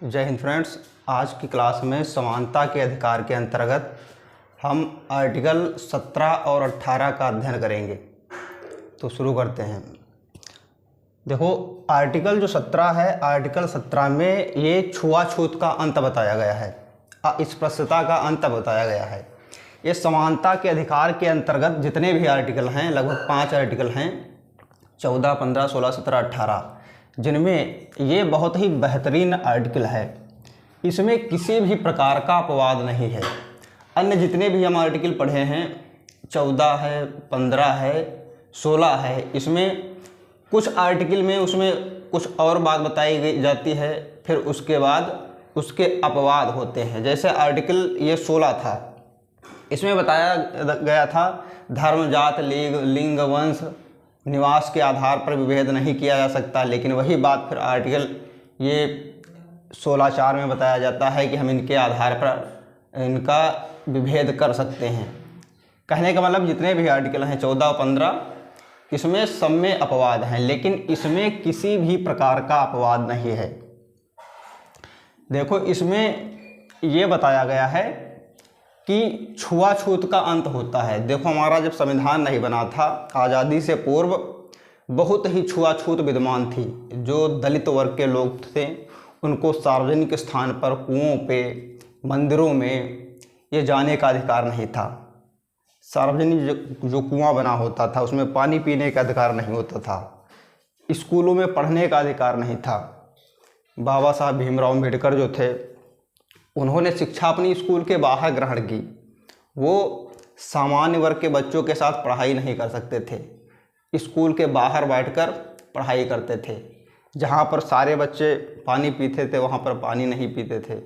जय हिंद फ्रेंड्स। आज की क्लास में समानता के अधिकार के अंतर्गत हम आर्टिकल 17 और 18 का अध्ययन करेंगे। तो शुरू करते हैं। देखो, आर्टिकल जो 17 है, आर्टिकल 17 में ये छुआछूत का अंत बताया गया है, अस्पृश्यता का अंत बताया गया है। ये समानता के अधिकार के अंतर्गत जितने भी आर्टिकल हैं, लगभग 5 आर्टिकल हैं, 14, 15, 16, 17, 18, जिनमें ये बहुत ही बेहतरीन आर्टिकल है। इसमें किसी भी प्रकार का अपवाद नहीं है। अन्य जितने भी हम आर्टिकल पढ़े हैं, 14 है, 15 है, 16 है, इसमें कुछ आर्टिकल में उसमें कुछ और बात बताई गई जाती है, फिर उसके बाद उसके अपवाद होते हैं। जैसे आर्टिकल ये 16 था, इसमें बताया गया था धर्म, जात, लिंग, वंश, निवास के आधार पर विभेद नहीं किया जा सकता। लेकिन वही बात फिर आर्टिकल ये 16(4) में बताया जाता है कि हम इनके आधार पर इनका विभेद कर सकते हैं। कहने का मतलब जितने भी आर्टिकल हैं 14 और 15, इसमें सब में अपवाद हैं, लेकिन इसमें किसी भी प्रकार का अपवाद नहीं है। देखो, इसमें ये बताया गया है कि छुआछूत का अंत होता है। देखो, हमारा जब संविधान नहीं बना था, आज़ादी से पूर्व बहुत ही छुआछूत विद्यमान थी। जो दलित वर्ग के लोग थे, उनको सार्वजनिक स्थान पर, कुओं पे, मंदिरों में ये जाने का अधिकार नहीं था। सार्वजनिक जो कुआं बना होता था, उसमें पानी पीने का अधिकार नहीं होता था। स्कूलों में पढ़ने का अधिकार नहीं था। बाबा साहब भीमराव अम्बेडकर जो थे, उन्होंने शिक्षा अपनी स्कूल के बाहर ग्रहण की। वो सामान्य वर्ग के बच्चों के साथ पढ़ाई नहीं कर सकते थे, स्कूल के बाहर बैठकर पढ़ाई करते थे। जहाँ पर सारे बच्चे पानी पीते थे, वहाँ पर पानी नहीं पीते थे।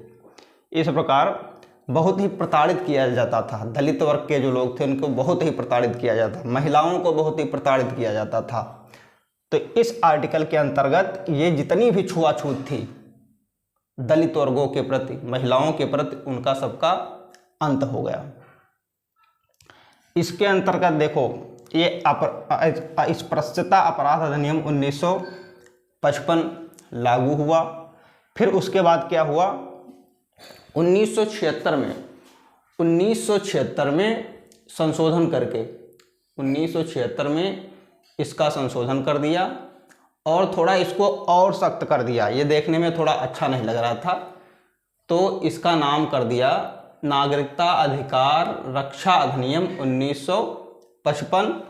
इस प्रकार बहुत ही प्रताड़ित किया जाता था। दलित वर्ग के जो लोग थे, उनको बहुत ही प्रताड़ित किया जाता, महिलाओं को बहुत ही प्रताड़ित किया जाता था। तो इस आर्टिकल के अंतर्गत ये जितनी भी छुआछूत थी दलित वर्गों के प्रति, महिलाओं के प्रति, उनका सबका अंत हो गया। इसके अंतर्गत देखो, ये अस्पृश्यता अपराध अधिनियम 1955 लागू हुआ। फिर उसके बाद क्या हुआ, 1976 में संशोधन करके 1976 में इसका संशोधन कर दिया और थोड़ा इसको और सख्त कर दिया। ये देखने में थोड़ा अच्छा नहीं लग रहा था, तो इसका नाम कर दिया नागरिकता अधिकार रक्षा अधिनियम 1955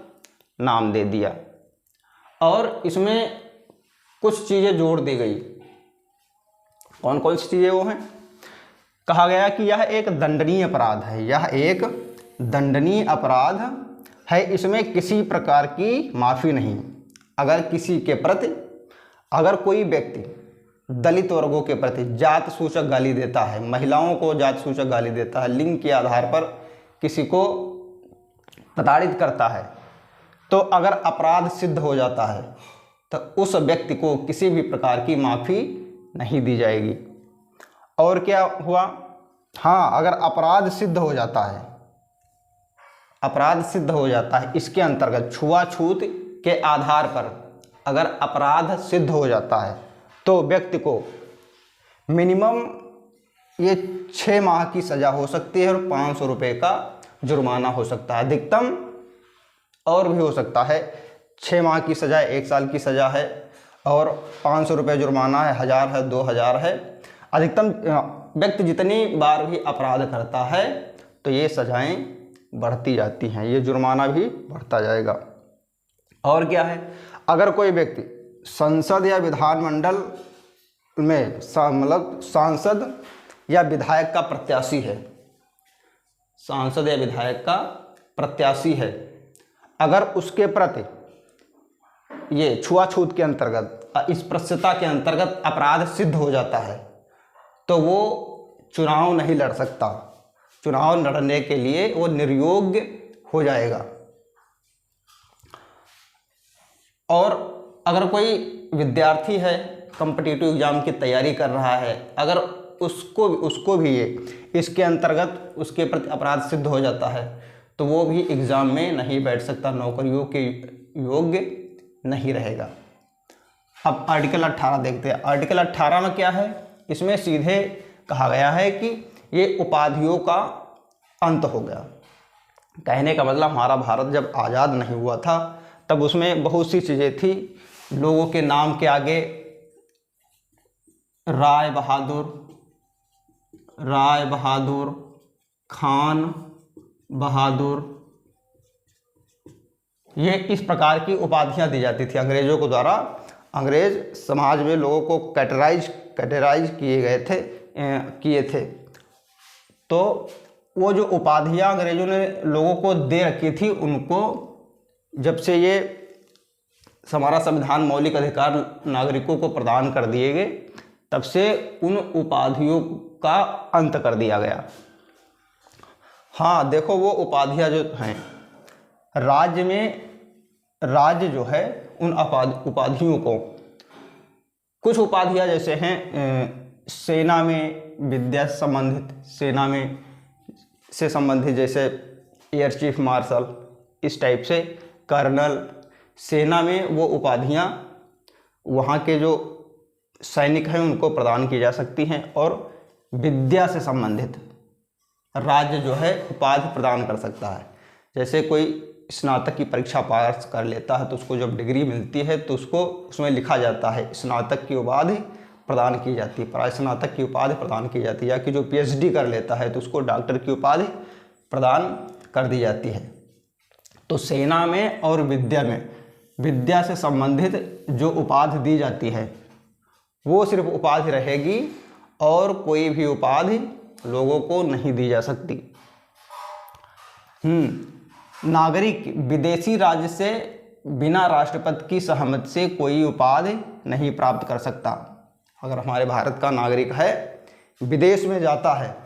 नाम दे दिया। और इसमें कुछ चीज़ें जोड़ दी गई। कौन कौन सी चीज़ें वो हैं? कहा गया कि यह एक दंडनीय अपराध है। यह एक दंडनीय अपराध है। इसमें किसी प्रकार की माफ़ी नहीं। अगर किसी के प्रति, अगर कोई व्यक्ति दलित वर्गों के प्रति जात सूचक गाली देता है, महिलाओं को जात सूचक गाली देता है, लिंग के आधार पर किसी को प्रताड़ित करता है, तो अगर अपराध सिद्ध हो जाता है तो उस व्यक्ति को किसी भी प्रकार की माफ़ी नहीं दी जाएगी। और क्या हुआ? हाँ, अगर अपराध सिद्ध हो जाता है, अपराध सिद्ध हो जाता है, इसके अंतर्गत छुआछूत के आधार पर अगर अपराध सिद्ध हो जाता है तो व्यक्ति को मिनिमम ये 6 माह की सज़ा हो सकती है और 500 रुपये का जुर्माना हो सकता है। अधिकतम और भी हो सकता है। 6 माह की सज़ा, 1 साल की सज़ा है और 500 रुपये जुर्माना है, 1000 है, 2000 है। अधिकतम व्यक्ति जितनी बार भी अपराध करता है तो ये सज़ाएँ बढ़ती जाती हैं, ये जुर्माना भी बढ़ता जाएगा। और क्या है? अगर कोई व्यक्ति संसद या विधानमंडल में मतलब सांसद या विधायक का प्रत्याशी है, सांसद या विधायक का प्रत्याशी है, अगर उसके प्रति ये छुआछूत के अंतर्गत, अस्पृश्यता के अंतर्गत अपराध सिद्ध हो जाता है तो वो चुनाव नहीं लड़ सकता। चुनाव लड़ने के लिए वो निर्योग्य हो जाएगा। और अगर कोई विद्यार्थी है, कॉम्पिटिटिव एग्ज़ाम की तैयारी कर रहा है, अगर उसको भी ये इसके अंतर्गत उसके प्रति अपराध सिद्ध हो जाता है तो वो भी एग्ज़ाम में नहीं बैठ सकता, नौकरियों के योग्य नहीं रहेगा। अब आर्टिकल 18 देखते हैं। आर्टिकल 18 में क्या है? इसमें सीधे कहा गया है कि ये उपाधियों का अंत हो गया। कहने का मतलब हमारा भारत जब आज़ाद नहीं हुआ था तब उसमें बहुत सी चीज़ें थी। लोगों के नाम के आगे राय बहादुर, खान बहादुर, ये इस प्रकार की उपाधियां दी जाती थी अंग्रेज़ों के द्वारा। अंग्रेज समाज में लोगों को कैटेगराइज किए थे। तो वो जो उपाधियां अंग्रेज़ों ने लोगों को दे रखी थी, उनको जब से ये हमारा संविधान मौलिक अधिकार नागरिकों को प्रदान कर दिए गए, तब से उन उपाधियों का अंत कर दिया गया। हाँ देखो, वो उपाधियां जो हैं राज्य जो है उन उपाधियों को, कुछ उपाधियां जैसे हैं सेना में विद्या संबंधित, सेना में से संबंधित, जैसे एयर चीफ मार्शल, इस टाइप से कर्नल। सेना में वो उपाधियां वहाँ के जो सैनिक हैं उनको प्रदान की जा सकती हैं। और विद्या से संबंधित राज्य जो है उपाधि प्रदान कर सकता है। जैसे कोई स्नातक की परीक्षा पास कर लेता है तो उसको जब डिग्री मिलती है तो उसको उसमें लिखा जाता है स्नातक की उपाधि प्रदान की जाती है, स्नातक की उपाधि प्रदान की जाती है। या कि जो पीएचडी कर लेता है तो उसको डॉक्टर की उपाधि प्रदान कर दी जाती है। तो सेना में और विद्या में, विद्या से संबंधित जो उपाधि दी जाती है वो सिर्फ उपाधि रहेगी और कोई भी उपाधि लोगों को नहीं दी जा सकती। नागरिक विदेशी राज्य से बिना राष्ट्रपति की सहमति से कोई उपाधि नहीं प्राप्त कर सकता। अगर हमारे भारत का नागरिक है, विदेश में जाता है,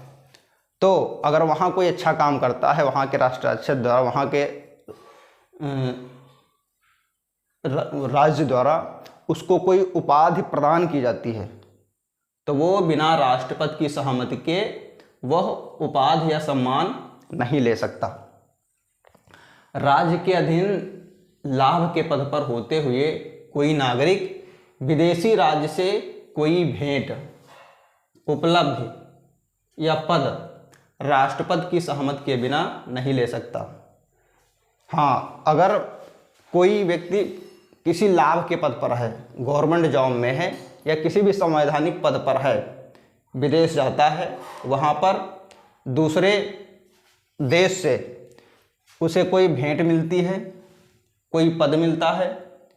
तो अगर वहाँ कोई अच्छा काम करता है, वहाँ के राष्ट्राध्यक्ष द्वारा, वहाँ के राज्य द्वारा उसको कोई उपाधि प्रदान की जाती है, तो वो बिना राष्ट्रपति की सहमति के वह उपाधि या सम्मान नहीं ले सकता। राज्य के अधीन लाभ के पद पर होते हुए कोई नागरिक विदेशी राज्य से कोई भेंट, उपलब्धि या पद राष्ट्रपति की सहमति के बिना नहीं ले सकता। हाँ, अगर कोई व्यक्ति किसी लाभ के पद पर है, गवर्नमेंट जॉब में है या किसी भी संवैधानिक पद पर है, विदेश जाता है, वहाँ पर दूसरे देश से उसे कोई भेंट मिलती है, कोई पद मिलता है,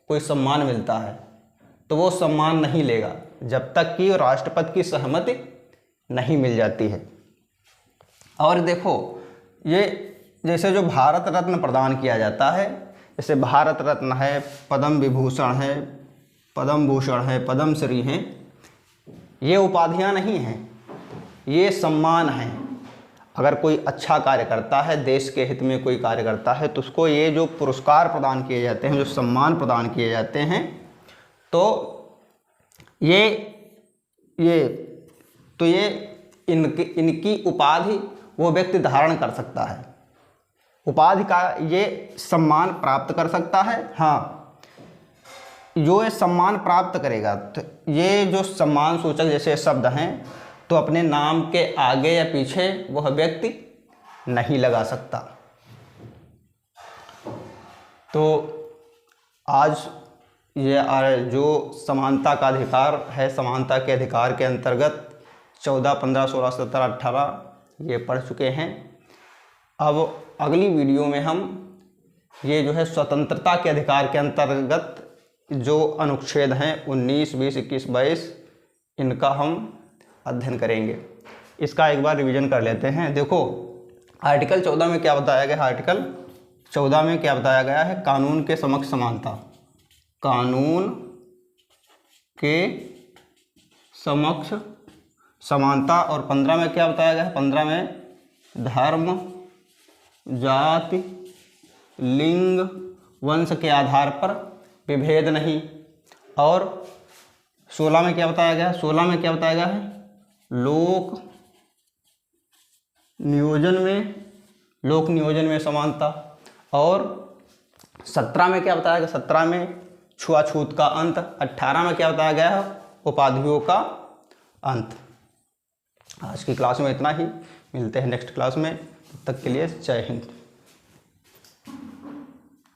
कोई सम्मान मिलता है, तो वो सम्मान नहीं लेगा जब तक कि राष्ट्रपति की सहमति नहीं मिल जाती है। और देखो, ये जैसे जो भारत रत्न प्रदान किया जाता है, जैसे भारत रत्न है, पद्म विभूषण है, पद्म भूषण है, पद्मश्री हैं, ये उपाधियां नहीं हैं, ये सम्मान हैं। अगर कोई अच्छा कार्य करता है, देश के हित में कोई कार्य करता है, तो उसको ये जो पुरस्कार प्रदान किए जाते हैं, जो सम्मान प्रदान किए जाते हैं, तो इनकी उपाधि वो व्यक्ति धारण कर सकता है, उपाधि का ये सम्मान प्राप्त कर सकता है। हाँ, जो ये सम्मान प्राप्त करेगा, तो ये जो सम्मान सूचक जैसे शब्द हैं, तो अपने नाम के आगे या पीछे वह व्यक्ति नहीं लगा सकता। तो आज ये जो समानता का अधिकार है, समानता के अधिकार के अंतर्गत 14, 15, 16, 17, 18 ये पढ़ चुके हैं। अब अगली वीडियो में हम ये जो है स्वतंत्रता के अधिकार के अंतर्गत जो अनुच्छेद हैं 19, 20, 21, 22, इनका हम अध्ययन करेंगे। इसका एक बार रिवीजन कर लेते हैं। देखो, आर्टिकल 14 में क्या बताया गया है? आर्टिकल 14 में क्या बताया गया है? कानून के समक्ष समानता, कानून के समक्ष समानता। और 15 में क्या बताया गया है? 15 में धर्म, जाति, लिंग, वंश के आधार पर विभेद नहीं। और 16 में क्या बताया गया है? 16 में क्या बताया गया है? लोक नियोजन में समानता। और 17 में क्या बताया गया? 17 में छुआछूत का अंत। 18 में क्या बताया गया है? अंत। आज की क्लास में इतना ही, मिलते हैं नेक्स्ट क्लास में, तब तक के लिए जय हिंद।